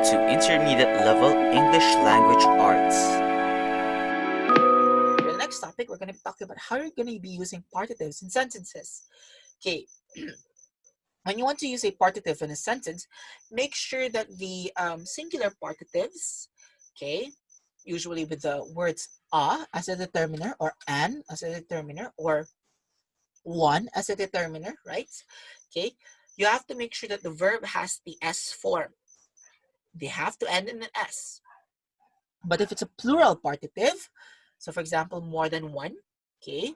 to Intermediate Level English Language Arts. For the next topic, we're going to be talking about how you're going to be using partitives in sentences. Okay, when you want to use a partitive in a sentence, make sure that the singular partitives, okay, usually with the words a as a determiner or an as a determiner or one as a determiner, right? Okay, you have to make sure that the verb has the S form. They have to end in an S. But if it's a plural partitive, so for example, more than one, okay,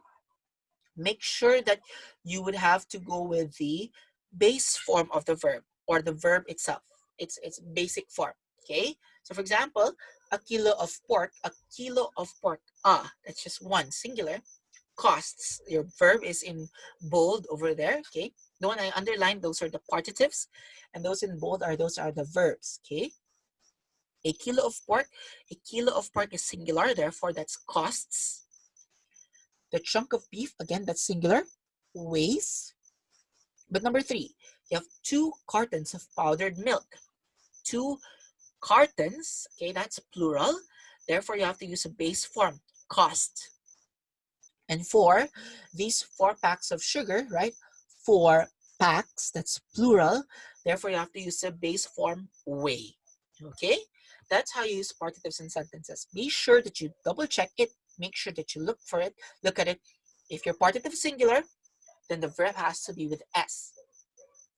make sure that you would have to go with the base form of the verb or the verb itself. It's basic form, okay? So for example, a kilo of pork, that's just one, singular, costs. Your verb is in bold over there, okay? The one I underlined, those are the partitives, and those in bold those are the verbs, okay? A kilo of pork is singular, therefore that's costs. The chunk of beef, again, that's singular, weighs. But number 3, you have 2 cartons of powdered milk. 2 cartons, okay, that's plural. Therefore, you have to use a base form, cost. And 4, these 4 packs of sugar, right? 4 packs, that's plural. Therefore, you have to use a base form, weigh. Okay? That's how you use partitives in sentences. Be sure that you double check it. Make sure that you look at it. If your partitive is singular, then the verb has to be with S.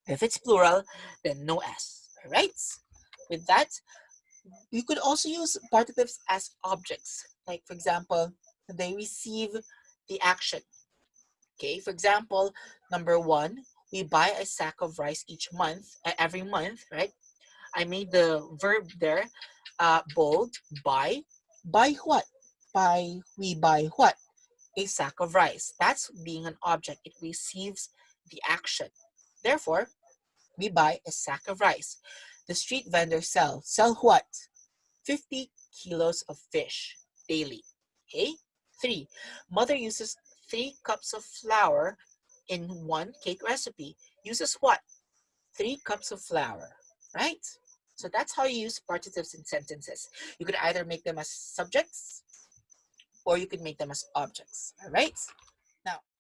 If it's plural, then no S. All right? With that, you could also use partitives as objects. Like, for example, they receive the action. Okay, for example, number 1, we buy a sack of rice every month, right? I made the verb there bold, buy. Buy what? We buy what? A sack of rice. That's being an object. It receives the action. Therefore, we buy a sack of rice. The street vendor sell what? 50 kilos of fish daily. Okay? 3, mother uses 3 cups of flour in one cake recipe. Uses what? 3 cups of flour, right? So that's how you use partitives in sentences. You could either make them as subjects or you could make them as objects, all right? Now,